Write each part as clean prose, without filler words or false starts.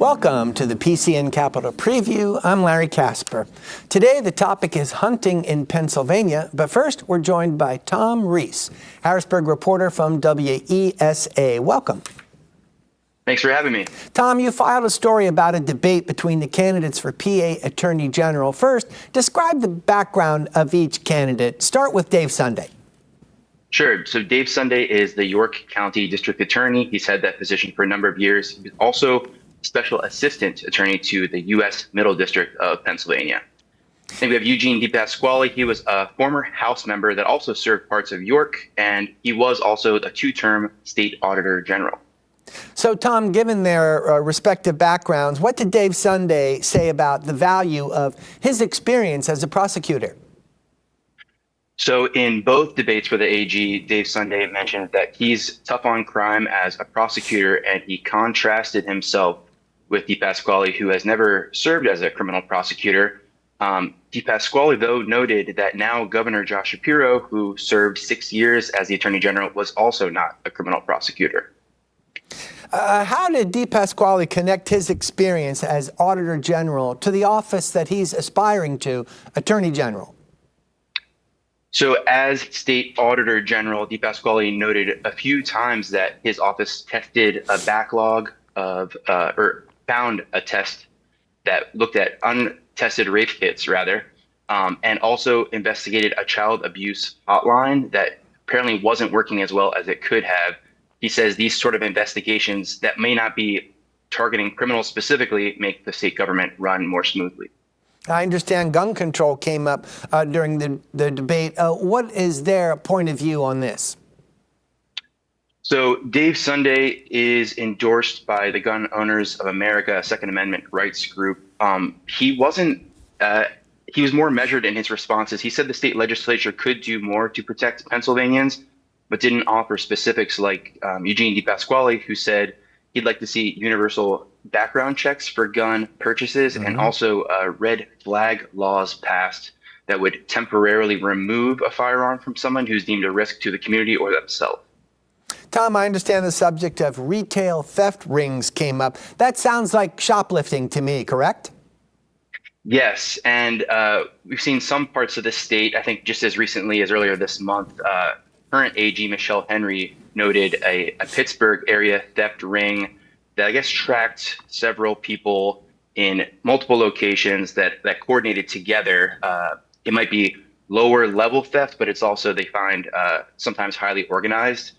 Welcome to the PCN Capitol Preview. I'm Larry Casper. Today, the topic is hunting in Pennsylvania, but first, we're joined by Tom Reese, Harrisburg reporter from WESA. Welcome. Thanks for having me. Tom, you filed a story about a debate between the candidates for PA Attorney General. First, describe the background of each candidate. Start with Dave Sunday. Sure. So Dave Sunday is the York County District Attorney. He's had that position for a number of years. He's also Special Assistant Attorney to the U.S. Middle District of Pennsylvania. Then we have Eugene DePasquale. He was a former House member that also served parts of York, and he was also a two-term State Auditor General. So, Tom, given their respective backgrounds, what did Dave Sunday say about the value of his experience as a prosecutor? So in both debates for the AG, Dave Sunday mentioned that he's tough on crime as a prosecutor, and he contrasted himself with DePasquale, who has never served as a criminal prosecutor. DePasquale, though, noted that now Governor Josh Shapiro, who served 6 years as the Attorney General, was also not a criminal prosecutor. How did DePasquale connect his experience as Auditor General to the office that he's aspiring to, Attorney General? So as State Auditor General, DePasquale noted a few times that his office tested a backlog of, or found a test that looked at untested rape kits, rather, and also investigated a child abuse hotline that apparently wasn't working as well as it could have. He says these sort of investigations that may not be targeting criminals specifically make the state government run more smoothly. I understand gun control came up during the debate. What is their point of view on this? So Dave Sunday is endorsed by the Gun Owners of America, Second Amendment rights group. He was more measured in his responses. He said the state legislature could do more to protect Pennsylvanians, but didn't offer specifics like Eugene DePasquale, who said he'd like to see universal background checks for gun purchases and also red flag laws passed that would temporarily remove a firearm from someone who's deemed a risk to the community or themselves. Tom, I understand the subject of retail theft rings came up. That sounds like shoplifting to me, correct? Yes, and we've seen some parts of the state, I think just as recently as earlier this month, current AG Michelle Henry noted a Pittsburgh area theft ring that I guess tracked several people in multiple locations that coordinated together. It might be lower level theft, but it's also, they find, sometimes highly organized.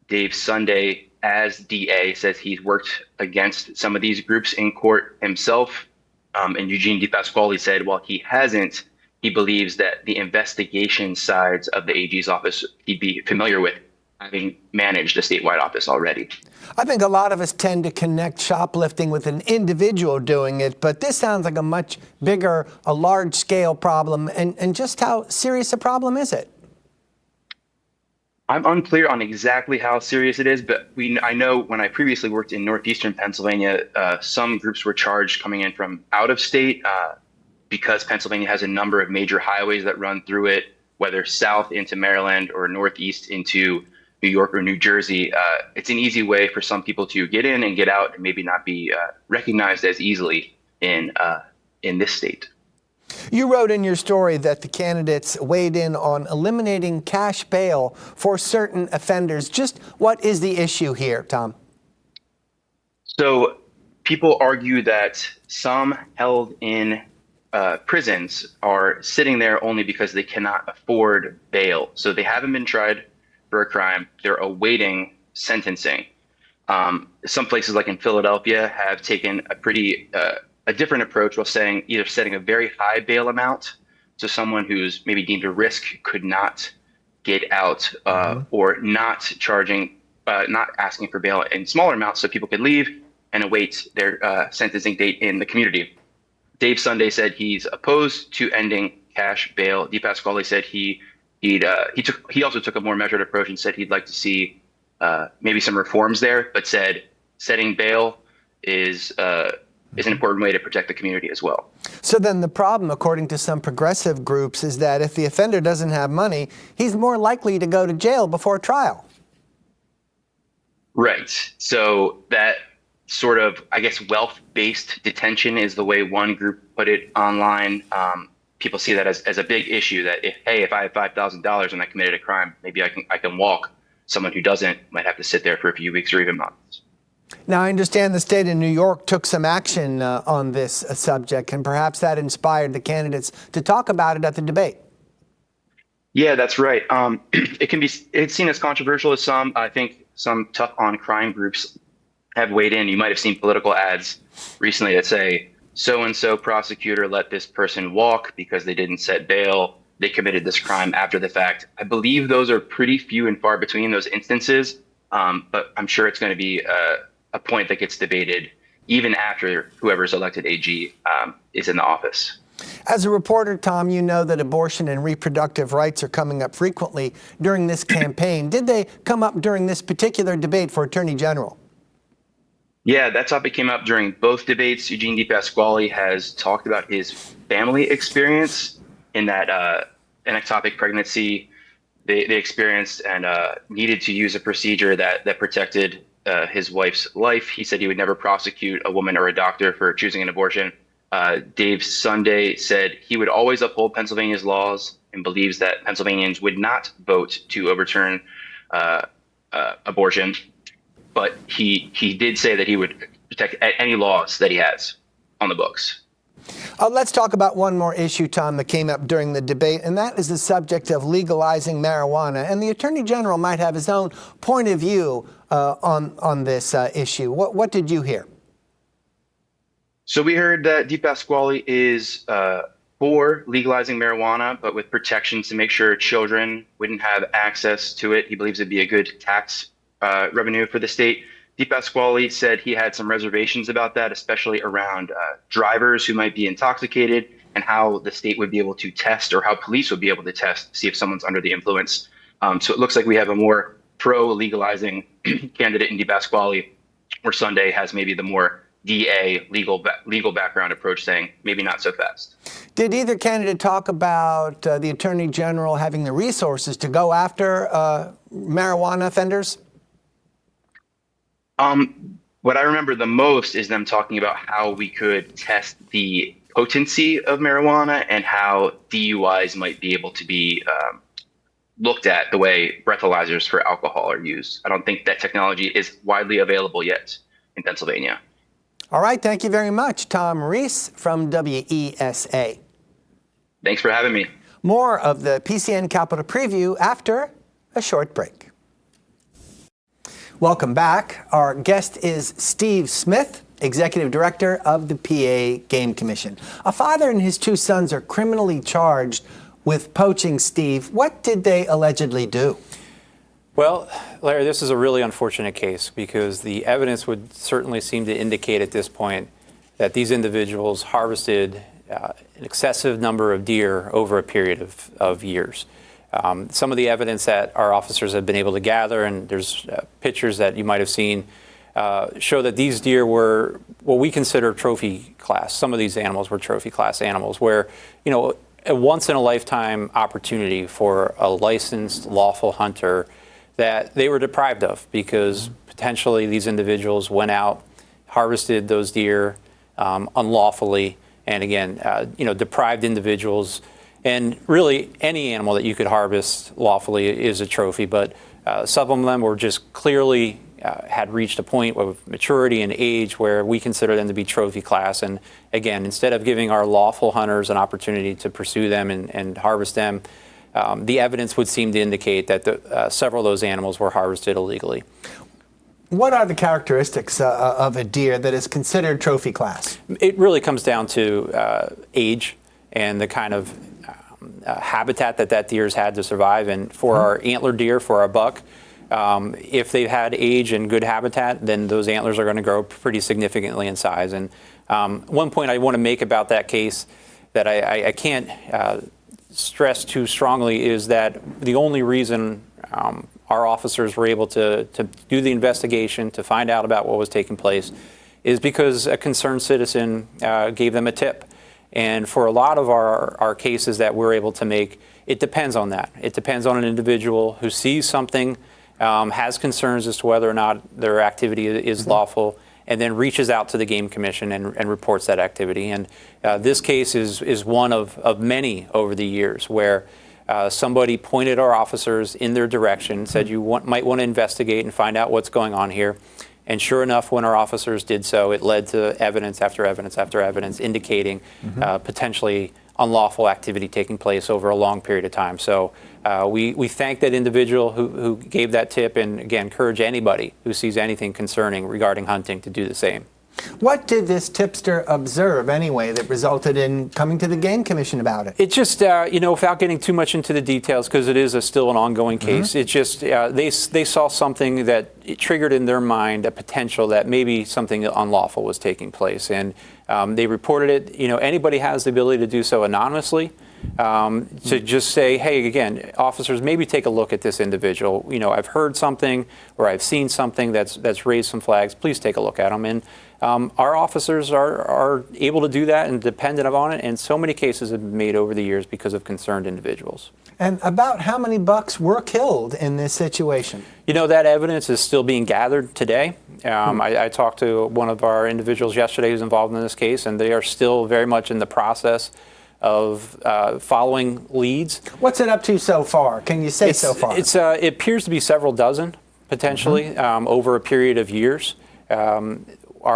Dave Sunday, as DA, says he's worked against some of these groups in court himself. And Eugene DePasquale said, while he hasn't, he believes that the investigation sides of the AG's office he'd be familiar with, having managed a statewide office already. I think a lot of us tend to connect shoplifting with an individual doing it, but this sounds like a much bigger, a large-scale problem. And just how serious a problem is it? I'm unclear on exactly how serious it is, but I know when I previously worked in northeastern Pennsylvania, some groups were charged coming in from out of state because Pennsylvania has a number of major highways that run through it, whether south into Maryland or northeast into New York or New Jersey. It's an easy way for some people to get in and get out and maybe not be recognized as easily in this state. You wrote in your story that the candidates weighed in on eliminating cash bail for certain offenders. Just what is the issue here, Tom? So people argue that some held in prisons are sitting there only because they cannot afford bail. So they haven't been tried for a crime. They're awaiting sentencing. Some places like in Philadelphia have taken a different approach, while saying either setting a very high bail amount so someone who's maybe deemed a risk could not get out, or not asking for bail in smaller amounts so people could leave and await their sentencing date in the community. Dave Sunday said he's opposed to ending cash bail. DePasquale said he also took a more measured approach and said he'd like to see maybe some reforms there, but said setting bail is an important way to protect the community as well. So then the problem, according to some progressive groups, is that if the offender doesn't have money, he's more likely to go to jail before trial. Right. So that sort of, I guess, wealth-based detention is the way one group put it online. People see that as a big issue, that if I have $5,000 and I committed a crime, maybe I can walk. Someone who doesn't might have to sit there for a few weeks or even months. Now, I understand the state of New York took some action on this subject, and perhaps that inspired the candidates to talk about it at the debate. Yeah, that's right. It's seen as controversial as some. I think some tough on crime groups have weighed in. You might have seen political ads recently that say, so-and-so prosecutor let this person walk because they didn't set bail. They committed this crime after the fact. I believe those are pretty few and far between, those instances. But I'm sure it's going to be a point that gets debated even after whoever's elected AG is in the office. As a reporter, Tom, you know that abortion and reproductive rights are coming up frequently during this campaign. Did they come up during this particular debate for Attorney General? Yeah, that topic came up during both debates. Eugene DePasquale has talked about his family experience in that an ectopic pregnancy they experienced and needed to use a procedure that protected his wife's life. He said he would never prosecute a woman or a doctor for choosing an abortion. Dave Sunday said he would always uphold Pennsylvania's laws and believes that Pennsylvanians would not vote to overturn abortion. But he did say that he would protect any laws that he has on the books. Let's talk about one more issue, Tom, that came up during the debate, and that is the subject of legalizing marijuana. And the Attorney General might have his own point of view on this issue. What did you hear? So we heard that DePasquale is for legalizing marijuana, but with protections to make sure children wouldn't have access to it. He believes it'd be a good tax revenue for the state. DePasquale said he had some reservations about that, especially around drivers who might be intoxicated and how the state would be able to test, or how police would be able to test to see if someone's under the influence. So it looks like we have a more pro-legalizing candidate in DePasquale, where Sunday has maybe the more DA legal background approach, saying maybe not so fast. Did either candidate talk about the Attorney General having the resources to go after marijuana offenders? What I remember the most is them talking about how we could test the potency of marijuana and how DUIs might be able to be looked at the way breathalyzers for alcohol are used. I don't think that technology is widely available yet in Pennsylvania. All right. Thank you very much, Tom Reese from WESA. Thanks for having me. More of the PCN Capitol Preview after a short break. Welcome back. Our guest is Steve Smith, Executive Director of the PA Game Commission. A father and his two sons are criminally charged with poaching. Steve, what did they allegedly do? Well, Larry, this is a really unfortunate case because the evidence would certainly seem to indicate at this point that these individuals harvested an excessive number of deer over a period of years. Some of the evidence that our officers have been able to gather, and there's pictures that you might have seen, show that these deer were what we consider trophy class. Some of these animals were trophy class animals where, a once in a lifetime opportunity for a licensed lawful hunter that they were deprived of because potentially these individuals went out, harvested those deer unlawfully, and again, deprived individuals. And really, any animal that you could harvest lawfully is a trophy, but some of them were just clearly had reached a point of maturity and age where we consider them to be trophy class. And again, instead of giving our lawful hunters an opportunity to pursue them and harvest them, the evidence would seem to indicate that several of those animals were harvested illegally. What are the characteristics of a deer that is considered trophy class? It really comes down to age and the kind of habitat that deer's had to survive. And for our antler deer, for our buck, if they've had age and good habitat, then those antlers are going to grow pretty significantly in size. And one point I want to make about that case that I can't stress too strongly is that the only reason our officers were able to do the investigation, to find out about what was taking place, is because a concerned citizen gave them a tip. And for a lot of our cases that we're able to make, it depends on that. It depends on an individual who sees something, has concerns as to whether or not their activity is lawful, and then reaches out to the Game Commission and reports that activity. And this case is one of many over the years where somebody pointed our officers in their direction, said you might want to investigate and find out what's going on here. And sure enough, when our officers did so, it led to evidence after evidence after evidence indicating potentially unlawful activity taking place over a long period of time. So we thank that individual who gave that tip, and again, encourage anybody who sees anything concerning regarding hunting to do the same. What did this tipster observe anyway that resulted in coming to the Game Commission about it? It just, without getting too much into the details, because it is still an ongoing case, it just, they saw something that it triggered in their mind a potential that maybe something unlawful was taking place. And they reported it. Anybody has the ability to do so anonymously. To just say, hey, again, officers, maybe take a look at this individual. I've heard something or I've seen something that's raised some flags. Please take a look at them. And our officers are able to do that and dependent upon it. And so many cases have been made over the years because of concerned individuals. And about how many bucks were killed in this situation? That evidence is still being gathered today. I talked to one of our individuals yesterday who's involved in this case, and they are still very much in the process of following leads. What's it up to so far? Can you say so far? It appears to be several dozen, potentially, over a period of years.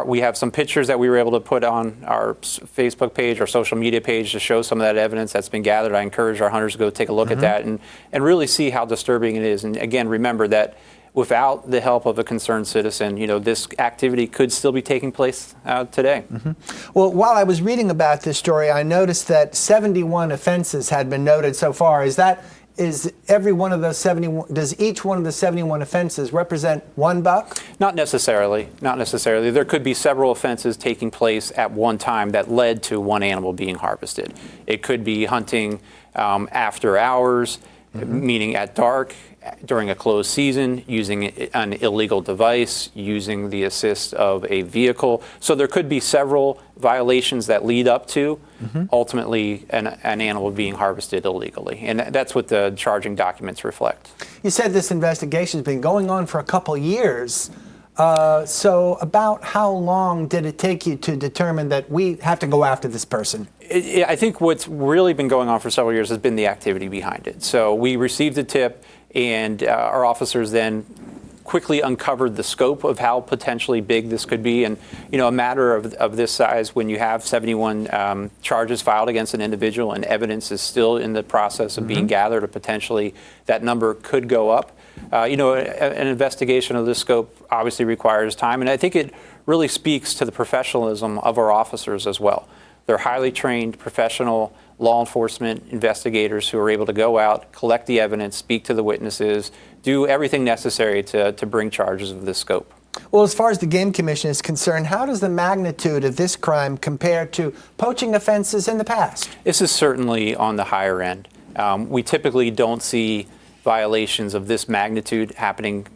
We have some pictures that we were able to put on our Facebook page, our social media page, to show some of that evidence that's been gathered. I encourage our hunters to go take a look at that and really see how disturbing it is. And again, remember that without the help of a concerned citizen, this activity could still be taking place today. Well, while I was reading about this story, I noticed that 71 offenses had been noted so far. Is every one of those 71, does each one of the 71 offenses represent one buck? Not necessarily. Not necessarily. There could be several offenses taking place at one time that led to one animal being harvested. It could be hunting after hours, meaning at dark, during a closed season, using an illegal device, using the assist of a vehicle. So there could be several violations that lead up to ultimately an animal being harvested illegally. And that's what the charging documents reflect. You said this investigation has been going on for a couple years. So about how long did it take you to determine that we have to go after this person? I think what's really been going on for several years has been the activity behind it. So we received a tip, and our officers then quickly uncovered the scope of how potentially big this could be. And, a matter of this size, when you have 71 charges filed against an individual and evidence is still in the process of being gathered, or potentially that number could go up. An investigation of this scope obviously requires time, and I think it really speaks to the professionalism of our officers as well. They're highly trained, professional law enforcement investigators who are able to go out, collect the evidence, speak to the witnesses, do everything necessary to bring charges of this scope. Well, as far as the Game Commission is concerned, how does the magnitude of this crime compare to poaching offenses in the past? This is certainly on the higher end. We typically don't see violations of this magnitude happening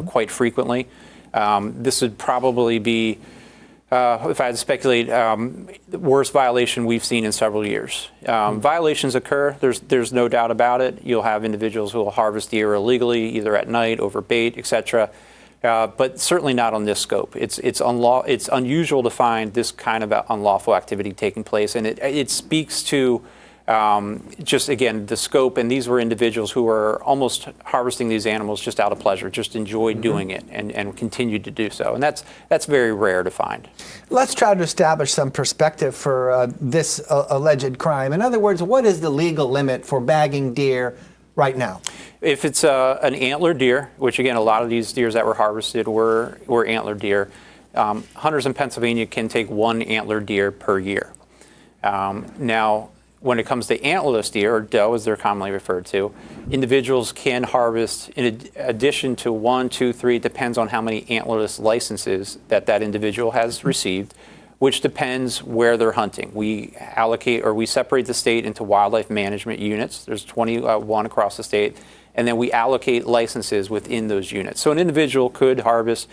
quite frequently. This would probably be, if I had to speculate, the worst violation we've seen in several years. Violations occur, there's no doubt about it. You'll have individuals who will harvest deer illegally, either at night, over bait, etc. But certainly not on this scope. It's unusual to find this kind of unlawful activity taking place, and it speaks to just, again, the scope. And these were individuals who were almost harvesting these animals just out of pleasure, just enjoyed doing it and continued to do so. And that's very rare to find. Let's try to establish some perspective for this alleged crime. In other words, what is the legal limit for bagging deer right now? If it's an antler deer, which again, a lot of these deers that were harvested were antler deer, hunters in Pennsylvania can take one antler deer per year. Now, when it comes to antlerless deer, or doe as they're commonly referred to, individuals can harvest in addition to 1, 2, 3, it depends on how many antlerless licenses that individual has received, which depends where they're hunting. We allocate, or we separate the state into wildlife management units. There's 21 across the state, and then we allocate licenses within those units. So an individual could harvest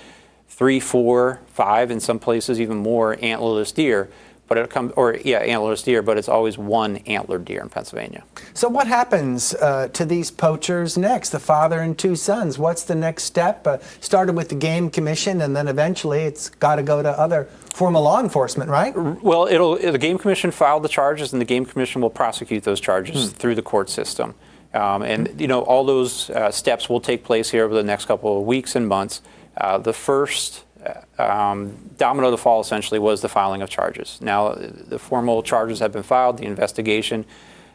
3, 4, 5, in some places even more antlerless deer, but antlerless deer, but it's always one antlered deer in Pennsylvania. So what happens to these poachers next? The father and two sons. What's the next step? Started with the Game Commission, and then eventually it's got to go to other formal law enforcement, right? Well, the Game Commission filed the charges, and the Game Commission will prosecute those charges through the court system. And all those steps will take place here over the next couple of weeks and months. The first domino to fall essentially was the filing of charges. Now, the formal charges have been filed, the investigation,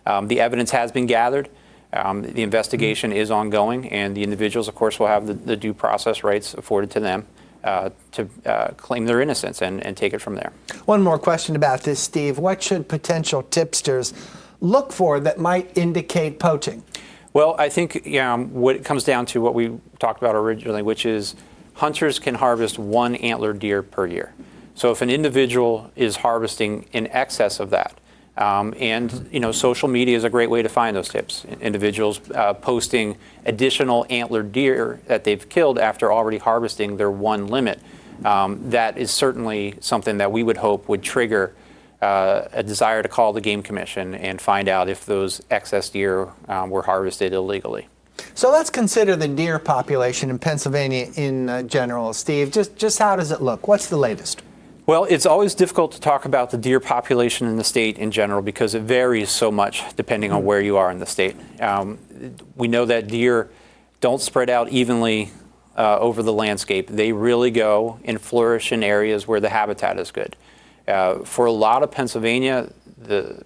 the evidence has been gathered, the investigation is ongoing, and the individuals, of course, will have the due process rights afforded to them to claim their innocence and take it from there. One more question about this, Steve. What should potential tipsters look for that might indicate poaching? Well, I think what it comes down to what we talked about originally, which is hunters can harvest one antlered deer per year. So if an individual is harvesting in excess of that, social media is a great way to find those tips. Individuals posting additional antlered deer that they've killed after already harvesting their one limit. That is certainly something that we would hope would trigger a desire to call the Game Commission and find out if those excess deer were harvested illegally. So let's consider the deer population in Pennsylvania in general, Steve. Just how does it look? What's the latest? Well, it's always difficult to talk about the deer population in the state in general because it varies so much depending on where you are in the state. We know that deer don't spread out evenly over the landscape. They really go and flourish in areas where the habitat is good. For a lot of Pennsylvania, the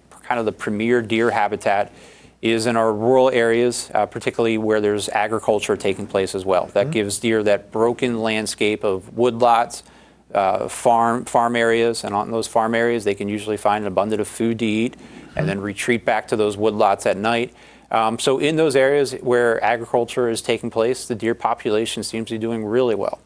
premier deer habitat is in our rural areas, particularly where there's agriculture taking place as well. That gives deer that broken landscape of woodlots, farm areas, and on those farm areas they can usually find an abundance of food to eat and then retreat back to those woodlots at night. So in those areas where agriculture is taking place, the deer population seems to be doing really well.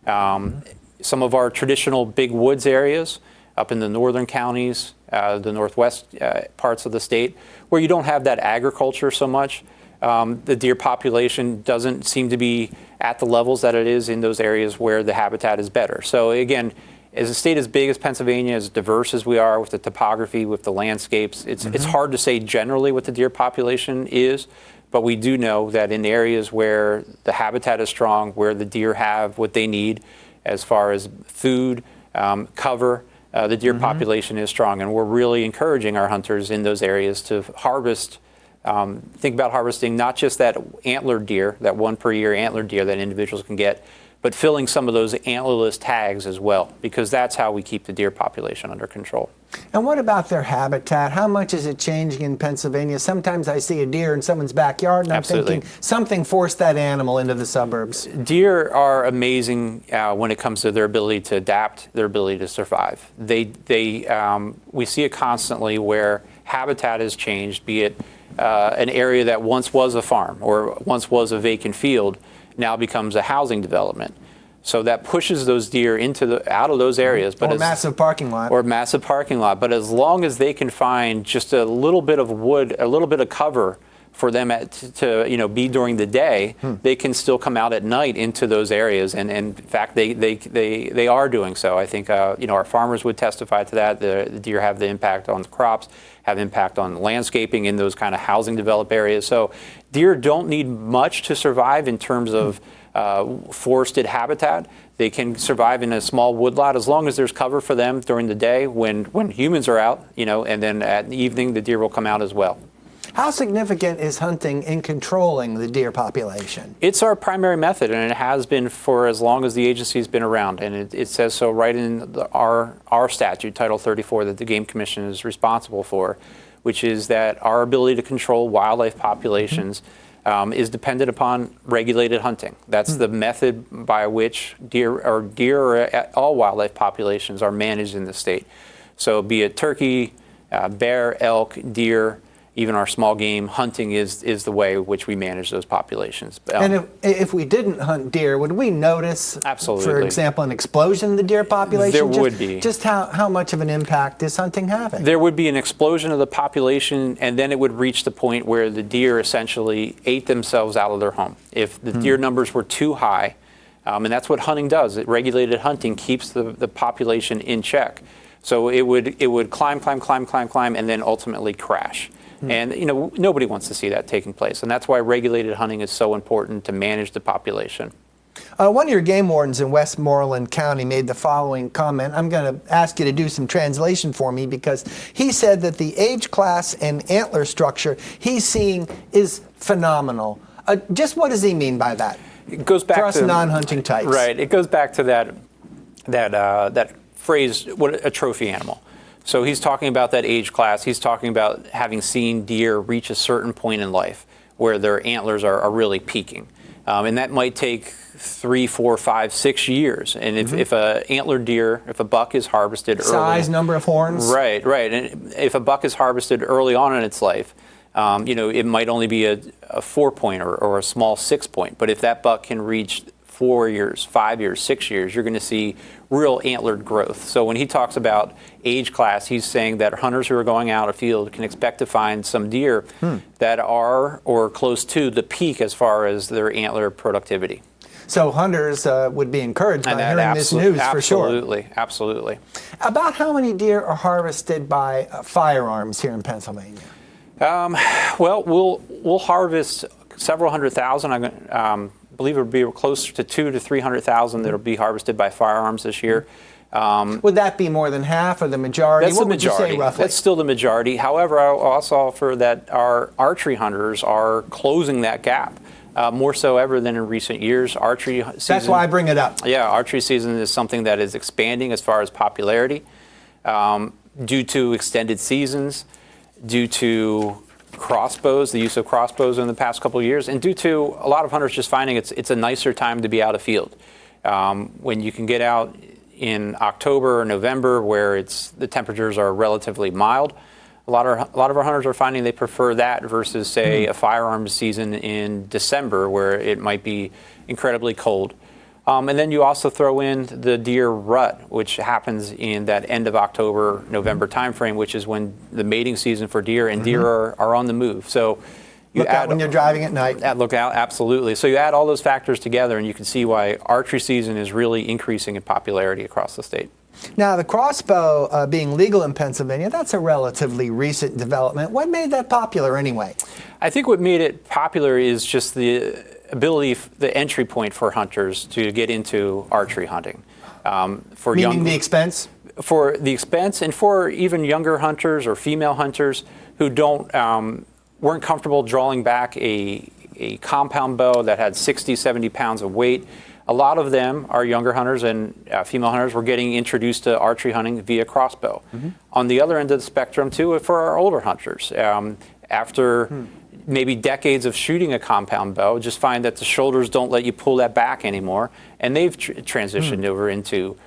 Some of our traditional big woods areas up in the northern counties, the northwest parts of the state, where you don't have that agriculture so much, the deer population doesn't seem to be at the levels that it is in those areas where the habitat is better. So again, as a state as big as Pennsylvania, as diverse as we are with the topography, with the landscapes, it's hard to say generally what the deer population is, but we do know that in areas where the habitat is strong, where the deer have what they need as far as food, cover, the deer population is strong, and we're really encouraging our hunters in those areas to harvest. Think about harvesting not just that antlered deer, that one per year antlered deer that individuals can get, but filling some of those antlerless tags as well, because that's how we keep the deer population under control. And what about their habitat? How much is it changing in Pennsylvania? Sometimes I see a deer in someone's backyard and I'm thinking something forced that animal into the suburbs. Deer are amazing when it comes to their ability to adapt, their ability to survive. We see it constantly where habitat has changed, be it an area that once was a farm or once was a vacant field, now becomes a housing development. So that pushes those deer out of those areas. Or massive parking lot. Or massive parking lot. But as long as they can find just a little bit of wood, a little bit of cover for them to be during the day, they can still come out at night into those areas. And in fact, they are doing so. I think our farmers would testify to that. The deer have the impact on the crops, have impact on landscaping in those kind of housing developed areas. So deer don't need much to survive in terms of forested habitat. They can survive in a small woodlot as long as there's cover for them during the day when humans are out, and then at the evening the deer will come out as well. How significant is hunting in controlling the deer population? It's our primary method, and it has been for as long as the agency's been around. And it says so right in our statute, Title 34, that the Game Commission is responsible for, which is that our ability to control wildlife populations is dependent upon regulated hunting. That's the method by which deer or all wildlife populations are managed in the state. So be it turkey, bear, elk, deer, even our small game hunting is the way in which we manage those populations. And if we didn't hunt deer, would we notice, absolutely, for example, an explosion in the deer population? There would be. Just how much of an impact is hunting having? There would be an explosion of the population, and then it would reach the point where the deer essentially ate themselves out of their home. If the deer numbers were too high, and that's what hunting does. Regulated hunting keeps the population in check. So it would climb, and then ultimately crash. And nobody wants to see that taking place, and that's why regulated hunting is so important to manage the population. One of your game wardens in Westmoreland County made the following comment. I'm going to ask you to do some translation for me, because he said that the age class and antler structure he's seeing is phenomenal. Just what does he mean by that? It goes back for us to non-hunting types. Right. It goes back to that phrase, what a trophy animal. So he's talking about that age class. He's talking about having seen deer reach a certain point in life where their antlers are really peaking. And that might take 3, 4, 5, 6 years. And if a antlered deer, if a buck is harvested early, size, number of horns. Right. And if a buck is harvested early on in its life, it might only be a 4-point or a small 6-point. But if that buck can reach 4 years, 5 years, 6 years, you're going to see real antlered growth. So when he talks about age class, he's saying that hunters who are going out afield can expect to find some deer that are or close to the peak as far as their antler productivity. So hunters would be encouraged by hearing this news, for sure. Absolutely. About how many deer are harvested by firearms here in Pennsylvania? Well, we'll harvest several 100,000. I believe it would be closer to 200,000 to 300,000 that will be harvested by firearms this year. Would that be more than half or the majority? That's what the majority. Would you say roughly? That's still the majority. However, I'll also offer that our archery hunters are closing that gap. More so ever than in recent years. Archery season, that's why I bring it up. Yeah, archery season is something that is expanding as far as popularity due to extended seasons, due to crossbows, the use of crossbows in the past couple of years, and due to a lot of hunters just finding it's a nicer time to be out afield. When you can get out in October or November where the temperatures are relatively mild, a lot of our hunters are finding they prefer that versus, say, a firearms season in December where it might be incredibly cold. And then you also throw in the deer rut, which happens in that end of October, November timeframe, which is when the mating season for deer, and deer are on the move. So you look out when you're driving at night. Look out, absolutely. So you add all those factors together, and you can see why archery season is really increasing in popularity across the state. Now, the crossbow being legal in Pennsylvania, that's a relatively recent development. What made that popular anyway? I think what made it popular is just the ability, the entry point for hunters to get into archery hunting. Meaning the expense? For the expense, and for even younger hunters or female hunters who weren't comfortable drawing back a compound bow that had 60, 70 pounds of weight. A lot of them are younger hunters and female hunters were getting introduced to archery hunting via crossbow. On the other end of the spectrum, too, for our older hunters, after maybe decades of shooting a compound bow, just find that the shoulders don't let you pull that back anymore, and they've transitioned over into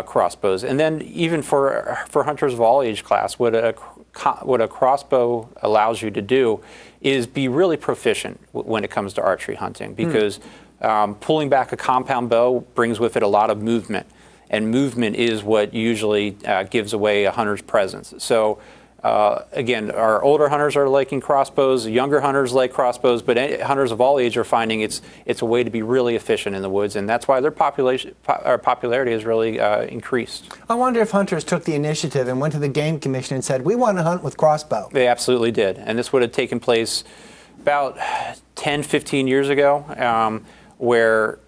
crossbows. And then even for hunters of all age class, what a crossbow allows you to do is be really proficient when it comes to archery hunting, because pulling back a compound bow brings with it a lot of movement, and movement is what usually gives away a hunter's presence. So again, our older hunters are liking crossbows, younger hunters like crossbows, but hunters of all age are finding it's a way to be really efficient in the woods, and that's why their popularity has really increased. I wonder if hunters took the initiative and went to the Game Commission and said, we want to hunt with crossbow. They absolutely did, and this would have taken place about 10, 15 years ago, where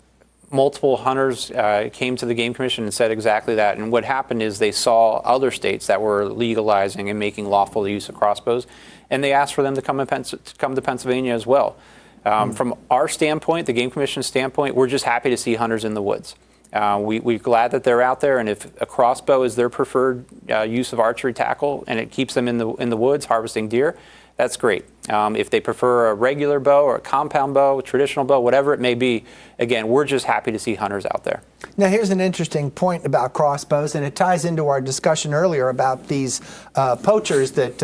multiple hunters came to the Game Commission and said exactly that. And what happened is they saw other states that were legalizing and making lawful use of crossbows, and they asked for them to come to Pennsylvania as well. From our standpoint, the Game Commission standpoint, we're just happy to see hunters in the woods. We're glad that they're out there, and if a crossbow is their preferred use of archery tackle and it keeps them in the woods harvesting deer, that's great. If they prefer a regular bow or a compound bow, a traditional bow, whatever it may be, again, we're just happy to see hunters out there. Now, here's an interesting point about crossbows, and it ties into our discussion earlier about these poachers that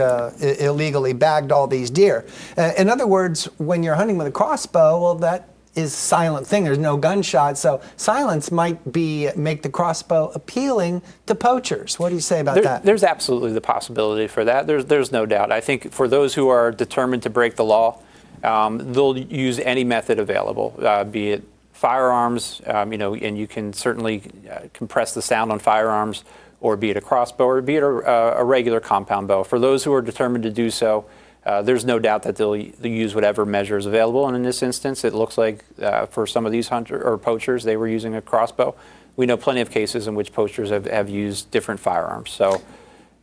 illegally bagged all these deer. In other words, when you're hunting with a crossbow, well, that is a silent thing. There's no gunshot, so silence might make the crossbow appealing to poachers. What do you say about that? There's absolutely the possibility for that. There's no doubt. I think for those who are determined to break the law, they'll use any method available, be it firearms, and you can certainly compress the sound on firearms or be it a crossbow, or be it a regular compound bow. For those who are determined to do so, there's no doubt that they'll use whatever measure is available. And in this instance, it looks like for some of these poachers, they were using a crossbow. We know plenty of cases in which poachers have used different firearms. So,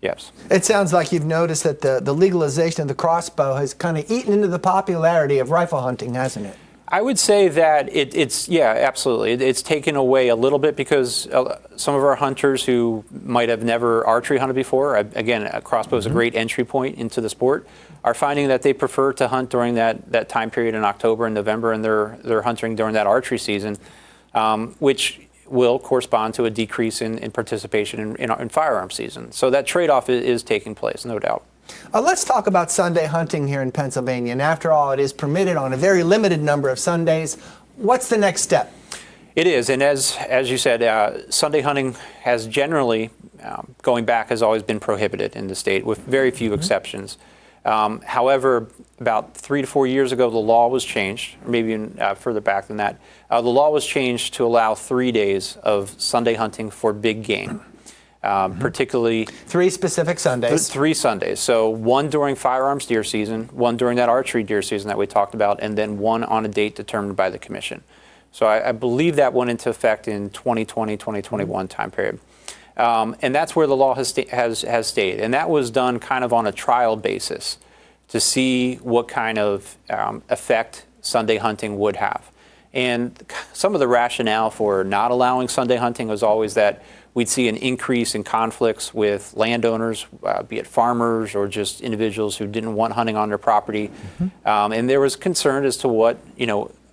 yes. It sounds like you've noticed that the legalization of the crossbow has kind of eaten into the popularity of rifle hunting, hasn't it? I would say that it's absolutely. It's taken away a little bit because some of our hunters who might have never archery hunted before, again, a crossbow is a great entry point into the sport, are finding that they prefer to hunt during that time period in October and November, and they're hunting during that archery season, which will correspond to a decrease in participation in firearm season. So that trade-off is taking place, no doubt. Let's talk about Sunday hunting here in Pennsylvania. And after all, it is permitted on a very limited number of Sundays. What's the next step? It is, and as you said, Sunday hunting has generally, going back, has always been prohibited in the state, with very few exceptions. However, about 3 to 4 years ago, the law was changed, or maybe even further back than that. The law was changed to allow 3 days of Sunday hunting for big game. Particularly 3 specific Sundays. 3 Sundays. So 1 during firearms deer season, 1 during that archery deer season that we talked about, and then 1 on a date determined by the commission. So I believe that went into effect in 2020, 2021 time period. And that's where the law has stayed. And that was done kind of on a trial basis to see what kind of effect Sunday hunting would have. And some of the rationale for not allowing Sunday hunting was always that we'd see an increase in conflicts with landowners, be it farmers or just individuals who didn't want hunting on their property. And there was concern as to what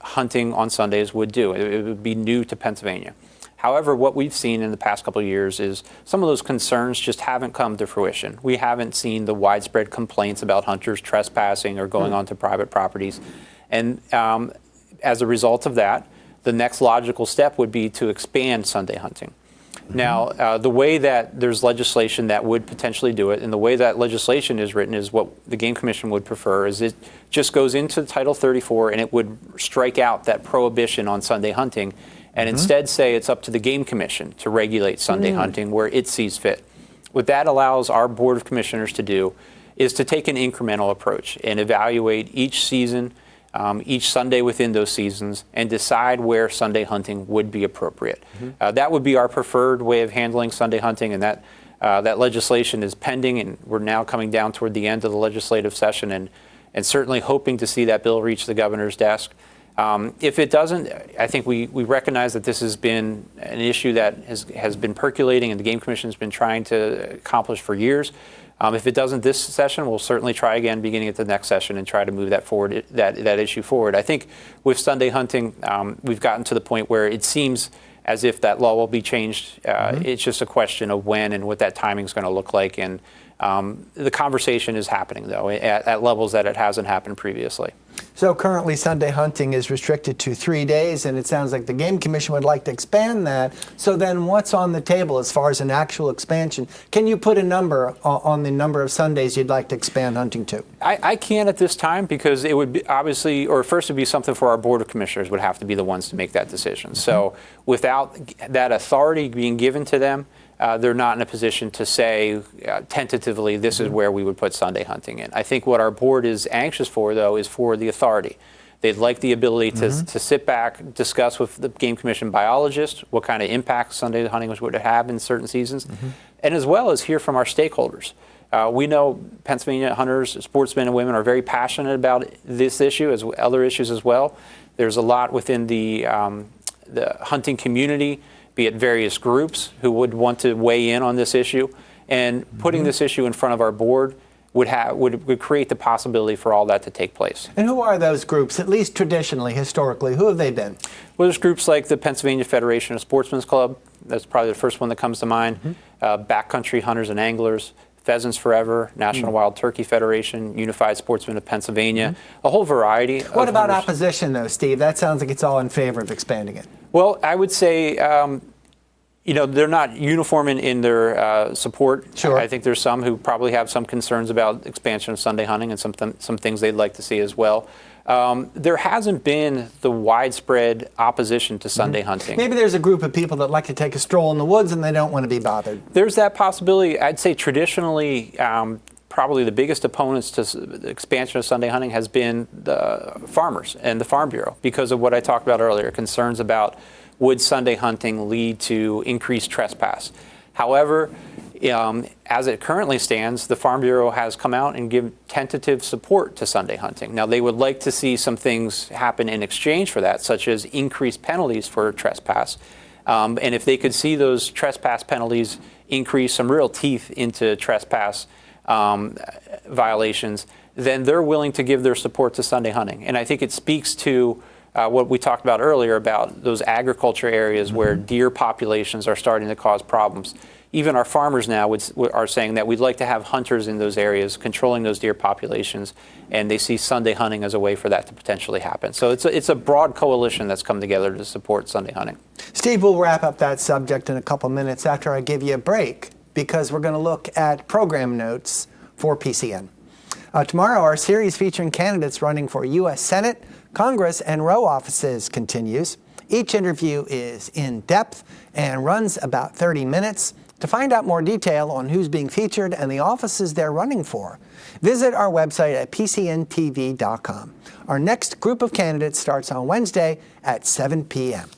hunting on Sundays would do. It would be new to Pennsylvania. However, what we've seen in the past couple of years is some of those concerns just haven't come to fruition. We haven't seen the widespread complaints about hunters trespassing or going onto private properties. And as a result of that, the next logical step would be to expand Sunday hunting. Now, the way that there's legislation that would potentially do it, and the way that legislation is written is what the Game Commission would prefer, is it just goes into Title 34 and it would strike out that prohibition on Sunday hunting and instead say it's up to the Game Commission to regulate Sunday hunting where it sees fit. What that allows our Board of Commissioners to do is to take an incremental approach and evaluate each season, each Sunday within those seasons, and decide where Sunday hunting would be appropriate. That would be our preferred way of handling Sunday hunting, and that legislation is pending, and we're now coming down toward the end of the legislative session, and certainly hoping to see that bill reach the governor's desk. If it doesn't, I think we recognize that this has been an issue that has been percolating and the Game Commission has been trying to accomplish for years. If it doesn't this session, we'll certainly try again beginning at the next session and try to move that issue forward. I think with Sunday hunting, we've gotten to the point where it seems as if that law will be changed. It's just a question of when and what that timing is going to look like. And the conversation is happening, though, at levels that it hasn't happened previously. So currently Sunday hunting is restricted to 3 days, and it sounds like the Game Commission would like to expand that. So then what's on the table as far as an actual expansion? Can you put a number on the number of Sundays you'd like to expand hunting to? I can't at this time because it would be obviously, or first it would be something for our Board of Commissioners would have to be the ones to make that decision. So without that authority being given to them, they're not in a position to say tentatively this is where we would put Sunday hunting in. I think what our board is anxious for, though, is for the authority. They'd like the ability to sit back, discuss with the Game Commission biologists what kind of impact Sunday hunting would have in certain seasons, and as well as hear from our stakeholders. We know Pennsylvania hunters, sportsmen and women are very passionate about this issue, as other issues as well. There's a lot within the hunting community, be it various groups who would want to weigh in on this issue, and putting this issue in front of our board would create the possibility for all that to take place. And who are those groups, at least traditionally, historically? Who have they been? Well, there's groups like the Pennsylvania Federation of Sportsmen's Club. That's probably the first one that comes to mind. Backcountry Hunters and Anglers, Pheasants Forever, National Wild Turkey Federation, Unified Sportsmen of Pennsylvania, a whole variety. What about opposition, though, Steve? That sounds like it's all in favor of expanding it. Well, I would say They're not uniform in their support. Sure. I think there's some who probably have some concerns about expansion of Sunday hunting and some things they'd like to see as well. There hasn't been the widespread opposition to Sunday hunting. Maybe there's a group of people that like to take a stroll in the woods and they don't want to be bothered. There's that possibility. I'd say traditionally, probably the biggest opponents to the expansion of Sunday hunting has been the farmers and the Farm Bureau because of what I talked about earlier, concerns about would Sunday hunting lead to increased trespass. However, as it currently stands, the Farm Bureau has come out and given tentative support to Sunday hunting. Now, they would like to see some things happen in exchange for that, such as increased penalties for trespass. And if they could see those trespass penalties increase some real teeth into trespass violations, then they're willing to give their support to Sunday hunting. And I think it speaks to what we talked about earlier about those agriculture areas where deer populations are starting to cause problems. Even our farmers now are saying that we'd like to have hunters in those areas controlling those deer populations, and they see Sunday hunting as a way for that to potentially happen. So it's a broad coalition that's come together to support Sunday hunting. Steve, we'll wrap up that subject in a couple minutes after I give you a break, because we're going to look at program notes for PCN. Tomorrow, our series featuring candidates running for U.S. Senate, Congress, and row offices continues. Each interview is in depth and runs about 30 minutes. To find out more detail on who's being featured and the offices they're running for, visit our website at PCNTV.com. Our next group of candidates starts on Wednesday at 7 p.m.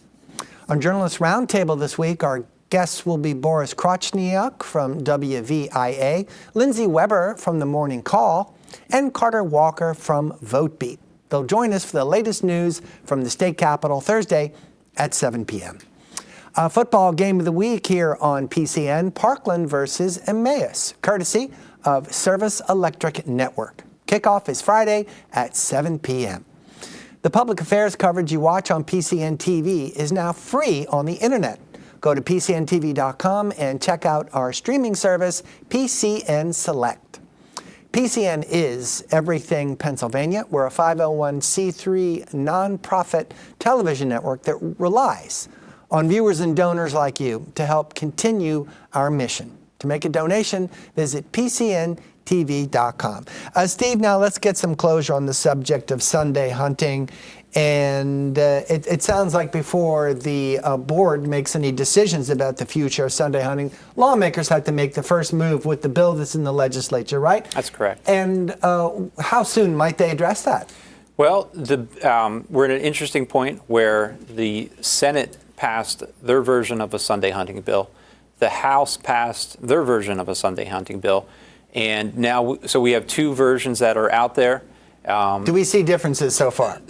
On Journalist Roundtable this week, our guests will be Boris Krochniuk from WVIA, Lindsay Weber from The Morning Call, and Carter Walker from VoteBeat. They'll join us for the latest news from the state capitol Thursday at 7 p.m. Football game of the week here on PCN, Parkland versus Emmaus, courtesy of Service Electric Network. Kickoff is Friday at 7 p.m. The public affairs coverage you watch on PCN TV is now free on the internet. Go to PCNTV.com and check out our streaming service, PCN Select. PCN is Everything Pennsylvania. We're a 501c3 nonprofit television network that relies on viewers and donors like you to help continue our mission. To make a donation, visit PCNTV.com. Steve, now let's get some closure on the subject of Sunday hunting. And it sounds like before the board makes any decisions about the future of Sunday hunting, lawmakers have to make the first move with the bill that's in the legislature, right? That's correct. And how soon might they address that? Well, we're at an interesting point where the Senate passed their version of a Sunday hunting bill. The House passed their version of a Sunday hunting bill. And now, so we have two versions that are out there. Do we see differences so far?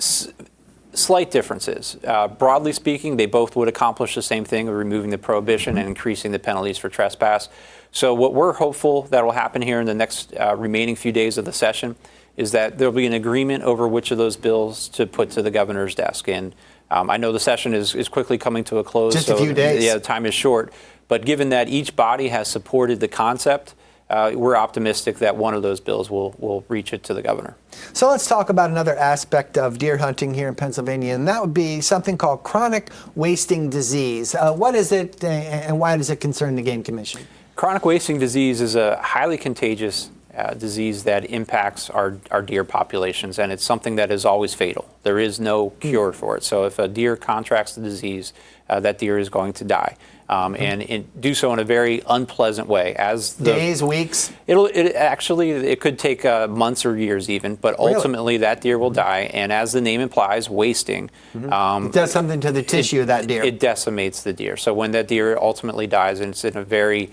Slight differences. Broadly speaking, they both would accomplish the same thing of removing the prohibition and increasing the penalties for trespass. So what we're hopeful that will happen here in the next remaining few days of the session is that there'll be an agreement over which of those bills to put to the governor's desk. And I know the session is quickly coming to a close. Just a few days. Yeah, the time is short. But given that each body has supported the concept, we're optimistic that one of those bills will reach it to the governor. So let's talk about another aspect of deer hunting here in Pennsylvania, and that would be something called chronic wasting disease. What is it, and why does it concern the Game Commission? Chronic wasting disease is a highly contagious disease that impacts our deer populations, and it's something that is always fatal. There is no cure for it. So if a deer contracts the disease, that deer is going to die. And do so in a very unpleasant way. Days, weeks? It could take months or years even, but ultimately that deer will die. And as the name implies, wasting. It does something to the tissue of that deer. It decimates the deer. So when that deer ultimately dies, and it's in a very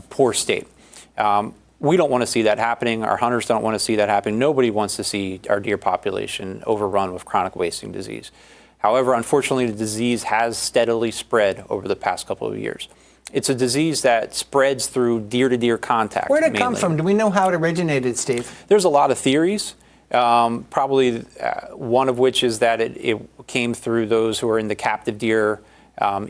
poor state. We don't want to see that happening. Our hunters don't want to see that happening. Nobody wants to see our deer population overrun with chronic wasting disease. However, unfortunately, the disease has steadily spread over the past couple of years. It's a disease that spreads through deer-to-deer contact. Where did it come from? Do we know how it originated, Steve? There's a lot of theories. Probably one of which is that it came through those who are in the captive deer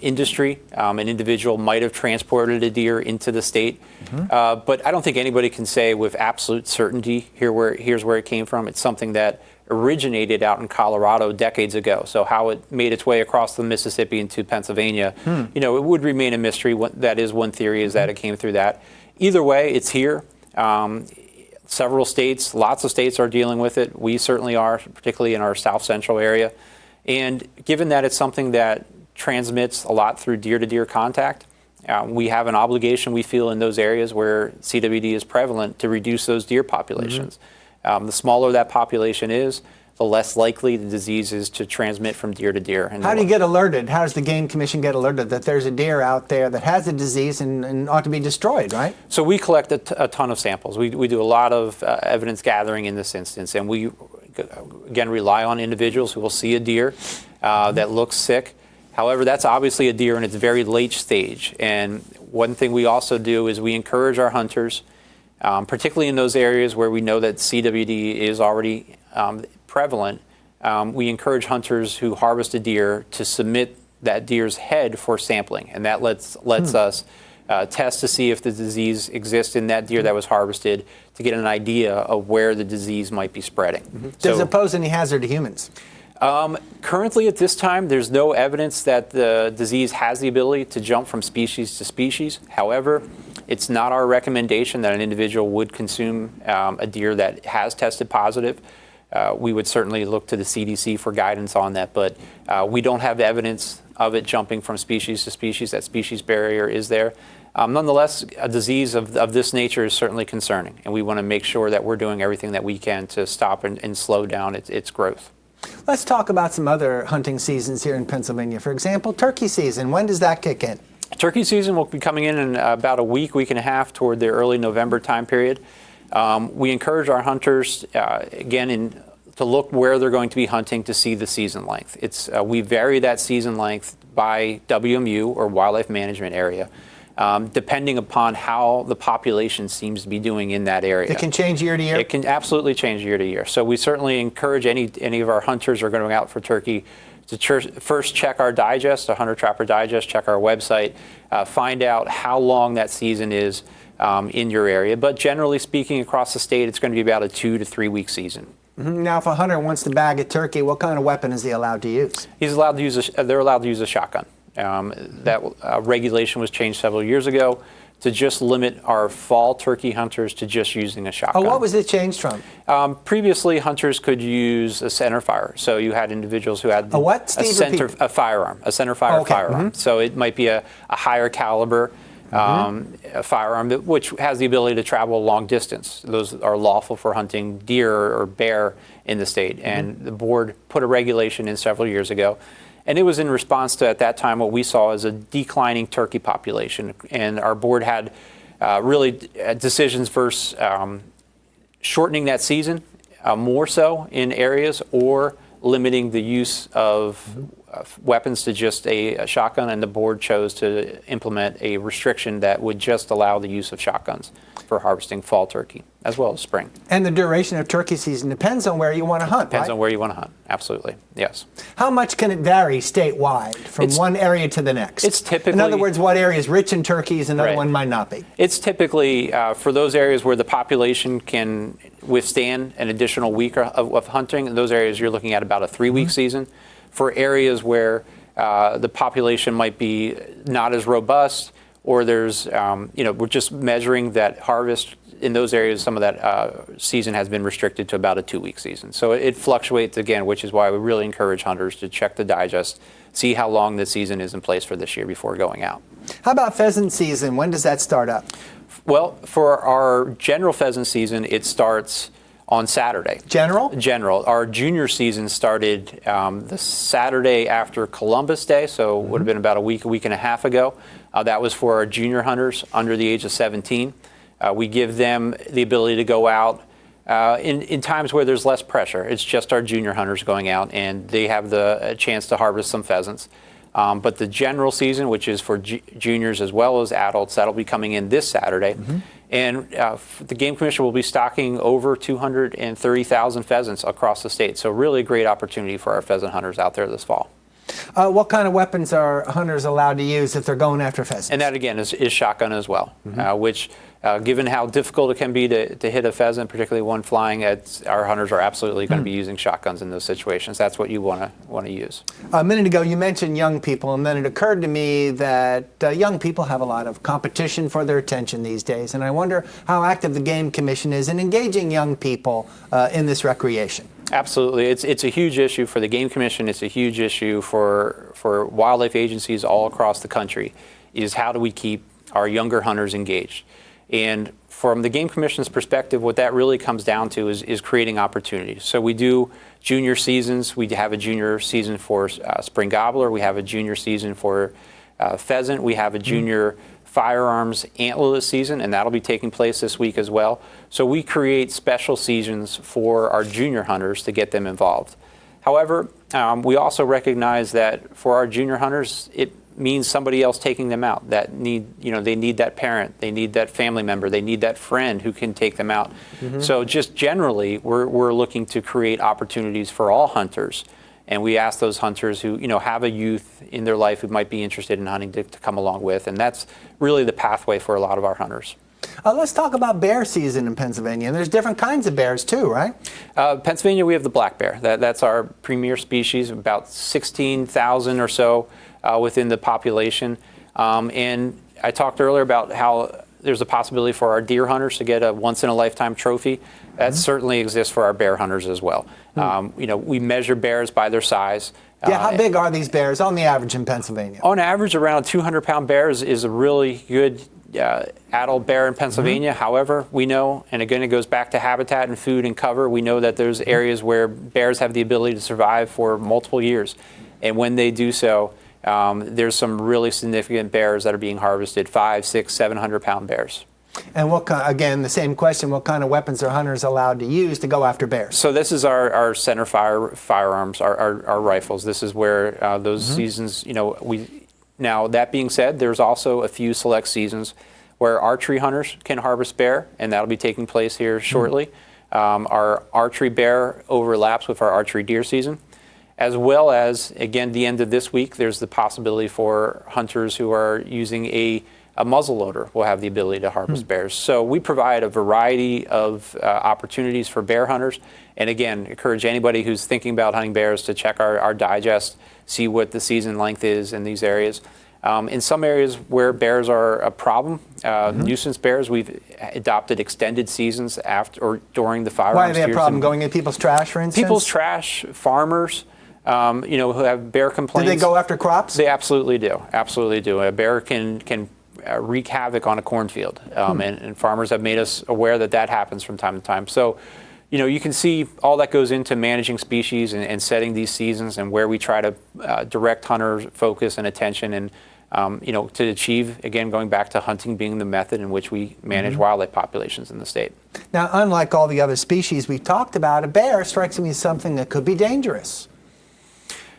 industry. An individual might have transported a deer into the state, but I don't think anybody can say with absolute certainty here's where it came from. It's something that originated out in Colorado decades ago. So how it made its way across the Mississippi into Pennsylvania, it would remain a mystery. That is one theory, is that it came through that. Either way, it's here. Several states, lots of states are dealing with it. We certainly are, particularly in our south central area. And given that it's something that transmits a lot through deer-to-deer contact, we have an obligation, we feel, in those areas where CWD is prevalent to reduce those deer populations. The smaller that population is, the less likely the disease is to transmit from deer to deer. How do you get alerted? How does the Game Commission get alerted that there's a deer out there that has a disease and ought to be destroyed, right? So we collect a ton of samples. We do a lot of evidence gathering in this instance, and we, again, rely on individuals who will see a deer that looks sick. However, that's obviously a deer in its very late stage. And one thing we also do is we encourage our hunters, particularly in those areas where we know that CWD is already prevalent, we encourage hunters who harvest a deer to submit that deer's head for sampling. And that lets us test to see if the disease exists in that deer that was harvested, to get an idea of where the disease might be spreading. Does it pose any hazard to humans? Currently, at this time, there's no evidence that the disease has the ability to jump from species to species. However, it's not our recommendation that an individual would consume a deer that has tested positive. We would certainly look to the CDC for guidance on that, but we don't have evidence of it jumping from species to species. That species barrier is there. Nonetheless, a disease of this nature is certainly concerning, and we want to make sure that we're doing everything that we can to stop and slow down its growth. Let's talk about some other hunting seasons here in Pennsylvania. For example, turkey season. When does that kick in? Turkey season will be coming in about a week and a half toward the early November time period. We encourage our hunters, again, to look where they're going to be hunting to see the season length. We vary that season length by WMU, or wildlife management area, depending upon how the population seems to be doing in that area. It can change year to year? It can absolutely change year to year. So we certainly encourage any of our hunters who are going out for turkey to first check our digest, a Hunter Trapper Digest, check our website, find out how long that season is in your area. But generally speaking, across the state, it's going to be about a 2 to 3 week season. Now, if a hunter wants to bag a turkey, what kind of weapon is he allowed to use? They're allowed to use a shotgun. That regulation was changed several years ago to just limit our fall turkey hunters to just using a shotgun. Oh, what was it changed from? Previously, hunters could use a center fire. So you had individuals who had a what? Steve, a firearm, a center fire firearm. So it might be a higher caliber a firearm which has the ability to travel a long distance. Those are lawful for hunting deer or bear in the state. And the board put a regulation in several years ago. And it was in response to, at that time, what we saw as a declining turkey population. And our board had really decisions versus shortening that season more so in areas, or limiting the use of weapons to just a shotgun. And the board chose to implement a restriction that would just allow the use of shotguns for harvesting fall turkey, as well as spring. And the duration of turkey season depends on where you want to hunt, Depends on where you want to hunt, absolutely, yes. How much can it vary statewide from one area to the next? It's typically... In other words, what area is rich in turkeys, another one might not be? It's typically for those areas where the population can withstand an additional week of hunting. In those areas, you're looking at about a 3-week season. For areas where the population might be not as robust, or there's, we're just measuring that harvest in those areas, some of that season has been restricted to about a 2-week season. So it fluctuates again, which is why we really encourage hunters to check the digest, see how long the season is in place for this year before going out. How about pheasant season? When does that start up? Well, for our general pheasant season, it starts on Saturday. General? General. Our junior season started the Saturday after Columbus Day, so it would have been about a week and a half ago. That was for our junior hunters under the age of 17. We give them the ability to go out in times where there's less pressure. It's just our junior hunters going out, and they have the chance to harvest some pheasants. But the general season, which is for juniors as well as adults, that'll be coming in this Saturday. And the Game Commission will be stocking over 230,000 pheasants across the state. So really a great opportunity for our pheasant hunters out there this fall. What kind of weapons are hunters allowed to use if they're going after pheasants? And that, again, is shotgun as well, which, given how difficult it can be to hit a pheasant, particularly one flying, our hunters are absolutely going to be using shotguns in those situations. That's what you want to use. A minute ago, you mentioned young people, and then it occurred to me that young people have a lot of competition for their attention these days, and I wonder how active the Game Commission is in engaging young people in this recreation. Absolutely. It's a huge issue for the Game Commission. It's a huge issue for wildlife agencies all across the country, is how do we keep our younger hunters engaged? And from the Game Commission's perspective, what that really comes down to is creating opportunities. So we do junior seasons. We have a junior season for spring gobbler. We have a junior season for pheasant. We have a junior firearms antlerless season, and that'll be taking place this week as well. So we create special seasons for our junior hunters to get them involved. However, we also recognize that for our junior hunters, it means somebody else taking them out. They need that parent, they need that family member, they need that friend who can take them out. So just generally, we're looking to create opportunities for all hunters. And we ask those hunters who have a youth in their life who might be interested in hunting to come along with, and that's really the pathway for a lot of our hunters. Let's talk about bear season in Pennsylvania. And there's different kinds of bears too, right? Pennsylvania, we have the black bear. That's our premier species, about 16,000 or so within the population. And I talked earlier about how there's a possibility for our deer hunters to get a once-in-a-lifetime trophy. That certainly exists for our bear hunters as well. We measure bears by their size. Yeah, how big are these bears on the average in Pennsylvania? On average, around a 200-pound bear is a really good adult bear in Pennsylvania. However, we know, and again, it goes back to habitat and food and cover, we know that there's areas where bears have the ability to survive for multiple years. And when they do so, there's some really significant bears that are being harvested, 500, 600, 700-pound bears. And again, the same question, what kind of weapons are hunters allowed to use to go after bears? So this is our center firearms, our rifles. This is where those seasons, now that being said, there's also a few select seasons where archery hunters can harvest bear, and that'll be taking place here shortly. Our archery bear overlaps with our archery deer season, as well as, again, the end of this week, there's the possibility for hunters who are using a muzzle loader will have the ability to harvest bears. So we provide a variety of opportunities for bear hunters. And again, encourage anybody who's thinking about hunting bears to check our digest, see what the season length is in these areas. In some areas where bears are a problem, nuisance bears, we've adopted extended seasons after or during the firearms. Why are they a problem? Going in people's trash, for instance? People's trash, farmers, who have bear complaints. Do they go after crops? They absolutely do. Absolutely do. A bear can wreak havoc on a cornfield, and farmers have made us aware that happens from time to time. So, you can see all that goes into managing species and setting these seasons, and where we try to direct hunter focus and attention, and to achieve, again, going back to hunting being the method in which we manage wildlife populations in the state. Now, unlike all the other species we've talked about, a bear strikes me as something that could be dangerous.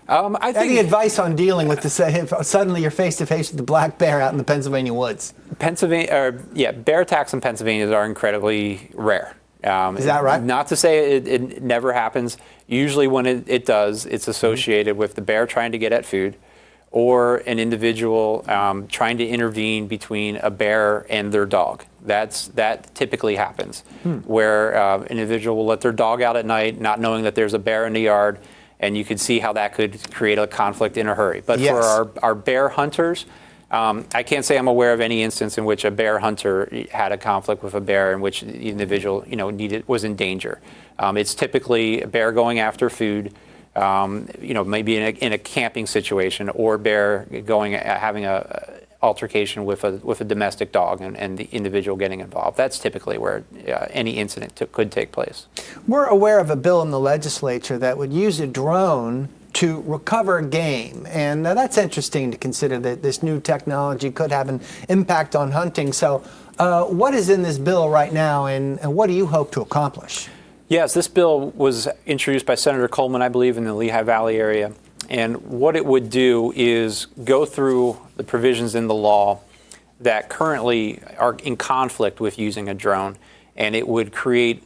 Any advice on dealing with if suddenly you're face to face with the black bear out in the Pennsylvania woods? Bear attacks in Pennsylvania are incredibly rare. Is that right? Not to say it never happens. Usually when it does, it's associated with the bear trying to get at food, or an individual trying to intervene between a bear and their dog. That typically happens, where an individual will let their dog out at night, not knowing that there's a bear in the yard, and you can see how that could create a conflict in a hurry. But for our bear hunters, I can't say I'm aware of any instance in which a bear hunter had a conflict with a bear in which the individual was in danger. It's typically a bear going after food, maybe in a camping situation, or bear having a altercation with a domestic dog and the individual getting involved. That's typically where any incident could take place. We're aware of a bill in the legislature that would use a drone to recover game, and that's interesting to consider that this new technology could have an impact on hunting. So what is in this bill right now, and what do you hope to accomplish? Yes, this bill was introduced by Senator Coleman, I believe, in the Lehigh Valley area. And what it would do is go through the provisions in the law that currently are in conflict with using a drone, and it would create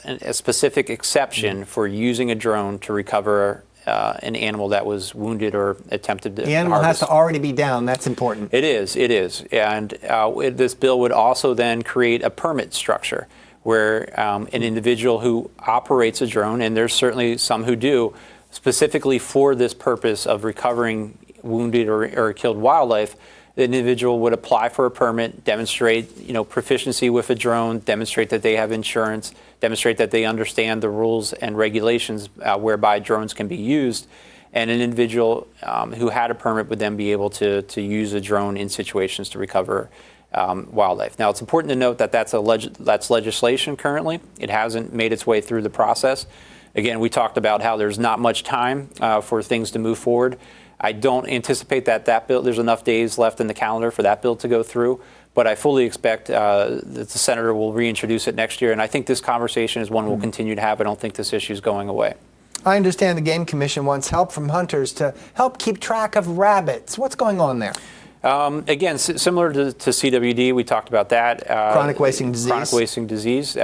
a specific exception for using a drone to recover an animal that was wounded or attempted to The animal harvest. has to already be down. That's important. It is. And this bill would also then create a permit structure where an individual who operates a drone, and there's certainly some who do, specifically for this purpose of recovering wounded or killed wildlife, the individual would apply for a permit, demonstrate proficiency with a drone, demonstrate that they have insurance, demonstrate that they understand the rules and regulations whereby drones can be used, and an individual who had a permit would then be able to use a drone in situations to recover wildlife. Now, it's important to note that that's legislation currently. It hasn't made its way through the process. Again, we talked about how there's not much time for things to move forward. I don't anticipate that bill, there's enough days left in the calendar for that bill to go through, but I fully expect that the senator will reintroduce it next year, and I think this conversation is one we'll continue to have. I don't think this issue is going away. I understand the Game Commission wants help from hunters to help keep track of rabbits. What's going on there? Again, similar to CWD, we talked about that. Chronic wasting disease. Chronic wasting disease.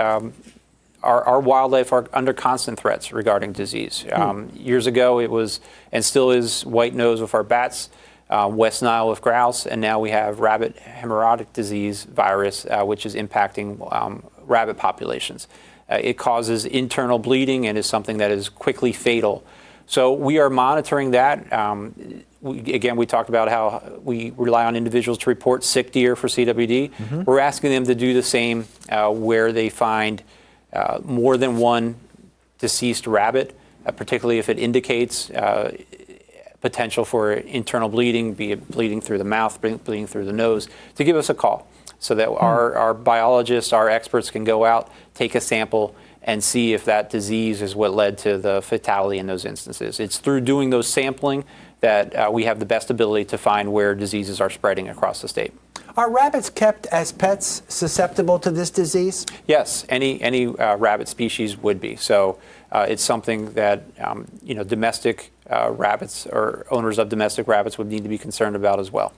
Our wildlife are under constant threats regarding disease. Years ago, it was, and still is, white nose with our bats, West Nile with grouse, and now we have rabbit hemorrhagic disease virus, which is impacting rabbit populations. It causes internal bleeding and is something that is quickly fatal. So we are monitoring that. Again, we talked about how we rely on individuals to report sick deer for CWD. We're asking them to do the same where they find more than one deceased rabbit, particularly if it indicates potential for internal bleeding, be it bleeding through the mouth, bleeding through the nose, to give us a call so that our biologists, our experts can go out, take a sample, and see if that disease is what led to the fatality in those instances. It's through doing those sampling that we have the best ability to find where diseases are spreading across the state. Are rabbits kept as pets susceptible to this disease? Yes, any rabbit species would be. So it's something that domestic rabbits or owners of domestic rabbits would need to be concerned about as well.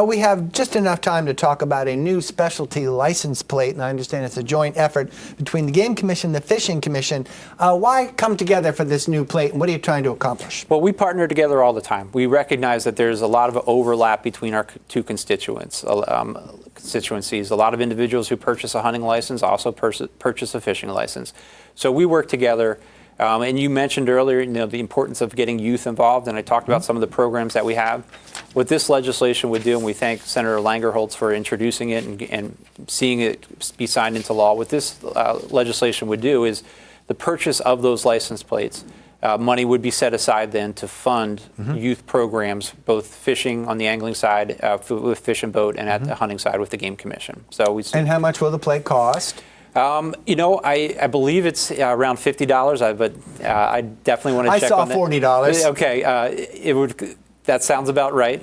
We have just enough time to talk about a new specialty license plate, and I understand it's a joint effort between the Game Commission and the Fishing Commission. Why come together for this new plate, and what are you trying to accomplish? Well, we partner together all the time. We recognize that there's a lot of overlap between our two constituencies. A lot of individuals who purchase a hunting license also purchase a fishing license. So we work together. And you mentioned earlier, the importance of getting youth involved, and I talked about some of the programs that we have. What this legislation would do, and we thank Senator Langerholtz for introducing it and seeing it be signed into law. What this legislation would do is the purchase of those license plates. Money would be set aside then to fund youth programs, both fishing on the angling side with Fish and Boat, and at the hunting side with the Game Commission. And how much will the plate cost? I believe it's around $50, but I definitely want to check on that. I saw $40. Okay, that sounds about right.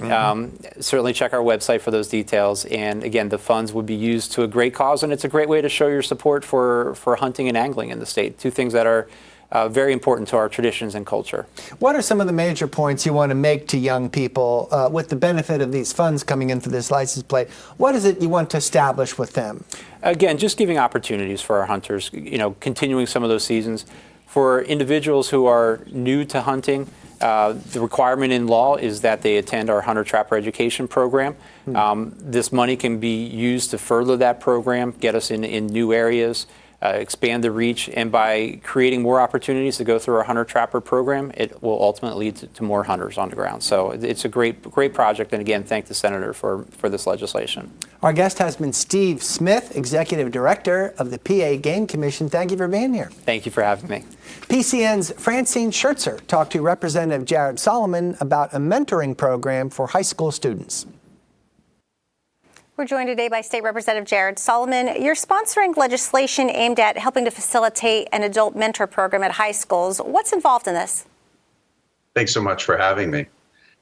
Certainly check our website for those details. And again, the funds would be used to a great cause, and it's a great way to show your support for hunting and angling in the state, two things that are very important to our traditions and culture. What are some of the major points you want to make to young people with the benefit of these funds coming in for this license plate? What is it you want to establish with them? Again, just giving opportunities for our hunters, continuing some of those seasons. For individuals who are new to hunting, the requirement in law is that they attend our hunter-trapper education program. This money can be used to further that program, get us in new areas, expand the reach, and by creating more opportunities to go through our hunter-trapper program, it will ultimately lead to more hunters on the ground. So it's a great project, and again, thank the Senator for this legislation. Our guest has been Steve Smith, Executive Director of the PA Game Commission. Thank you for being here. Thank you for having me. PCN's Francine Schertzer talked to Representative Jared Solomon about a mentoring program for high school students. We're joined today by State Representative Jared Solomon. You're sponsoring legislation aimed at helping to facilitate an adult mentor program at high schools. What's involved in this? Thanks so much for having me.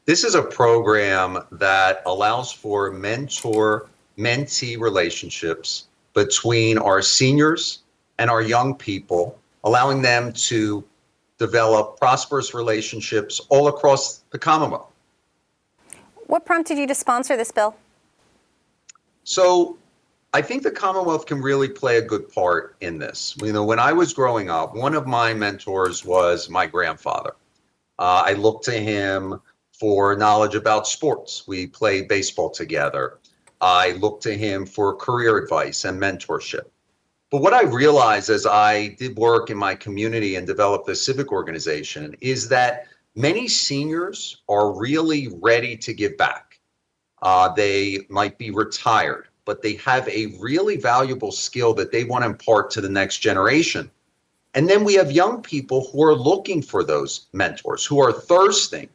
This is a program that allows for mentor-mentee relationships between our seniors and our young people, allowing them to develop prosperous relationships all across the Commonwealth. What prompted you to sponsor this bill? So I think the Commonwealth can really play a good part in this. When I was growing up, one of my mentors was my grandfather. I look to him for knowledge about sports. We play baseball together. I look to him for career advice and mentorship. But what I realized as I did work in my community and developed a civic organization is that many seniors are really ready to give back. They might be retired, but they have a really valuable skill that they want to impart to the next generation. And then we have young people who are looking for those mentors, who are thirsting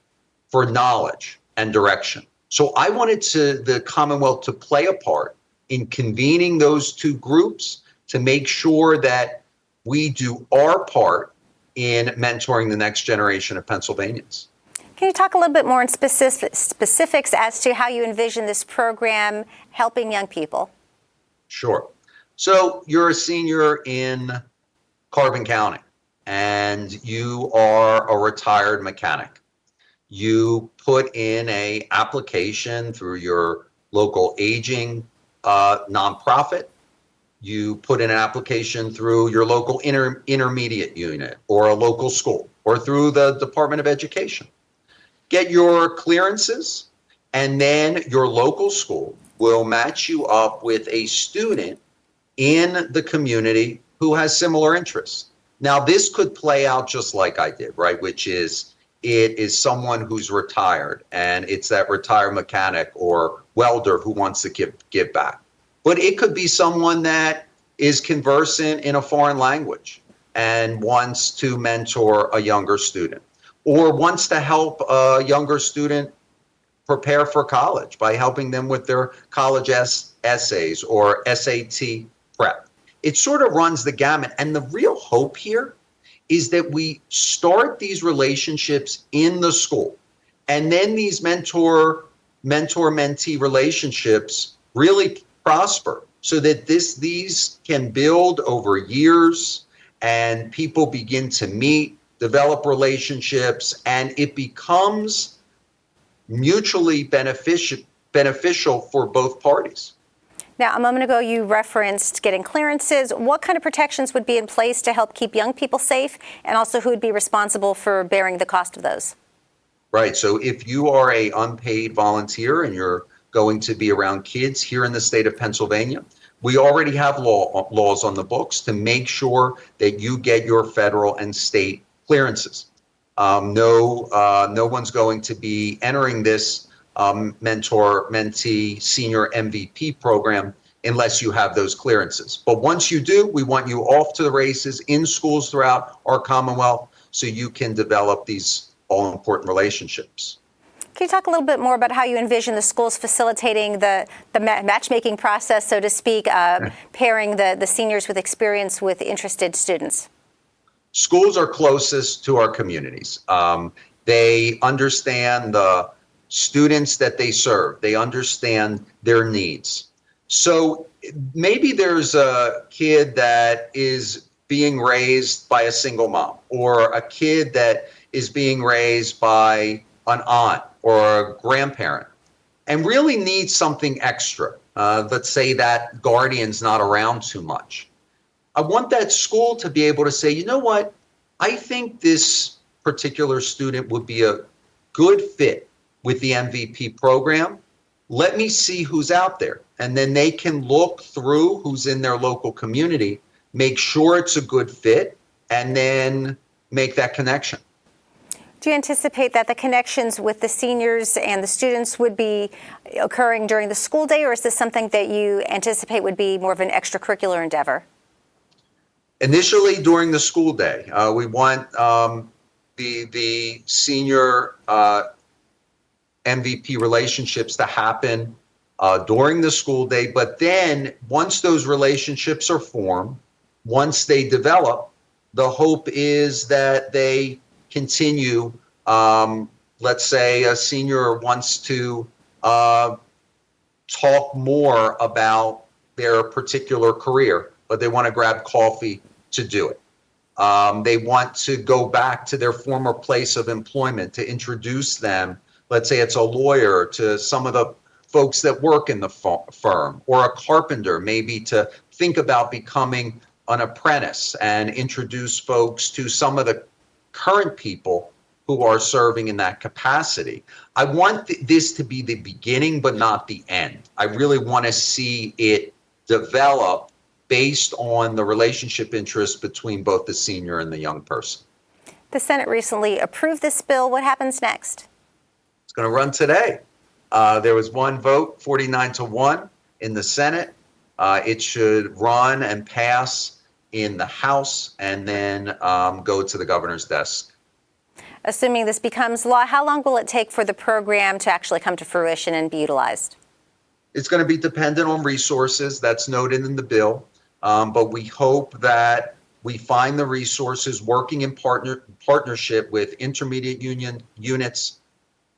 for knowledge and direction. So I wanted the Commonwealth to play a part in convening those two groups to make sure that we do our part in mentoring the next generation of Pennsylvanians. Can you talk a little bit more in specifics as to how you envision this program helping young people? Sure. So you're a senior in Carbon County and you are a retired mechanic. You put in an application through your local aging nonprofit. You put in an application through your local intermediate unit or a local school or through the Department of Education. Get your clearances, and then your local school will match you up with a student in the community who has similar interests. Now, this could play out just like I did, right? Which is, it is someone who's retired, and it's that retired mechanic or welder who wants to give back. But it could be someone that is conversant in a foreign language and wants to mentor a younger student, or wants to help a younger student prepare for college by helping them with their college essays or SAT prep. It sort of runs the gamut. And the real hope here is that we start these relationships in the school, and then these mentor-mentee relationships really prosper so that these can build over years and people begin to meet, develop relationships, and it becomes mutually beneficial for both parties. Now, a moment ago, you referenced getting clearances. What kind of protections would be in place to help keep young people safe, and also who would be responsible for bearing the cost of those? Right. So if you are an unpaid volunteer and you're going to be around kids here in the state of Pennsylvania, we already have laws on the books to make sure that you get your federal and state clearances. No one's going to be entering this mentor-mentee senior MVP program unless you have those clearances. But once you do, we want you off to the races in schools throughout our Commonwealth so you can develop these all-important relationships. Can you talk a little bit more about how you envision the schools facilitating the matchmaking process, so to speak, pairing the seniors with experience with interested students? Schools are closest to our communities. They understand the students that they serve. They understand their needs. So maybe there's a kid that is being raised by a single mom, or a kid that is being raised by an aunt or a grandparent and really needs something extra. Let's say that guardian's not around too much. I want that school to be able to say, you know what, I think this particular student would be a good fit with the MVP program. Let me see who's out there. And then they can look through who's in their local community, make sure it's a good fit, and then make that connection. Do you anticipate that the connections with the seniors and the students would be occurring during the school day, or is this something that you anticipate would be more of an extracurricular endeavor? Initially during the school day, we want the senior MVP relationships to happen during the school day. But then once those relationships are formed, once they develop, the hope is that they continue. Let's say a senior wants to talk more about their particular career, but they want to grab coffee to do it. They want to go back to their former place of employment to introduce them. Let's say it's a lawyer to some of the folks that work in the firm, or a carpenter, maybe to think about becoming an apprentice and introduce folks to some of the current people who are serving in that capacity. I want this to be the beginning, but not the end. I really want to see it develop based on the relationship interest between both the senior and the young person. The Senate recently approved this bill. What happens next? It's going to run today. There was one vote, 49-1 in the Senate. It should run and pass in the House and then go to the governor's desk. Assuming this becomes law, how long will it take for the program to actually come to fruition and be utilized? It's going to be dependent on resources. That's noted in the bill. But we hope that we find the resources working in partnership with intermediate union units,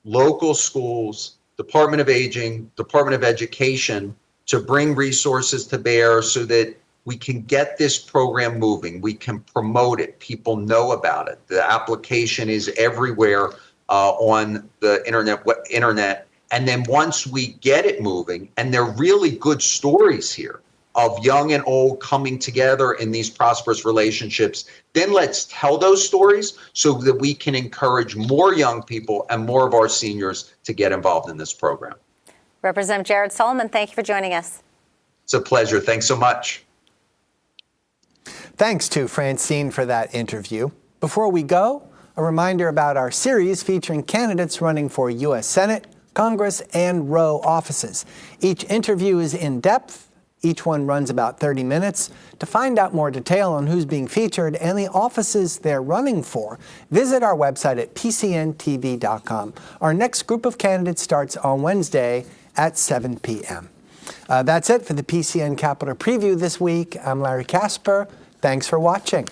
local schools, Department of Aging, Department of Education, to bring resources to bear so that we can get this program moving. We can promote it. People know about it. The application is everywhere on the internet. And then once we get it moving, and they're really good stories here of young and old coming together in these prosperous relationships, then let's tell those stories so that we can encourage more young people and more of our seniors to get involved in this program. Representative Jared Solomon, thank you for joining us. It's a pleasure. Thanks so much. Thanks to Francine for that interview. Before we go, a reminder about our series featuring candidates running for U.S. Senate, Congress, and row offices. Each interview is in depth. Each one runs about 30 minutes. To find out more detail on who's being featured and the offices they're running for, visit our website at pcntv.com. Our next group of candidates starts on Wednesday at 7 p.m. That's it for the PCN Capitol Preview this week. I'm Larry Casper. Thanks for watching.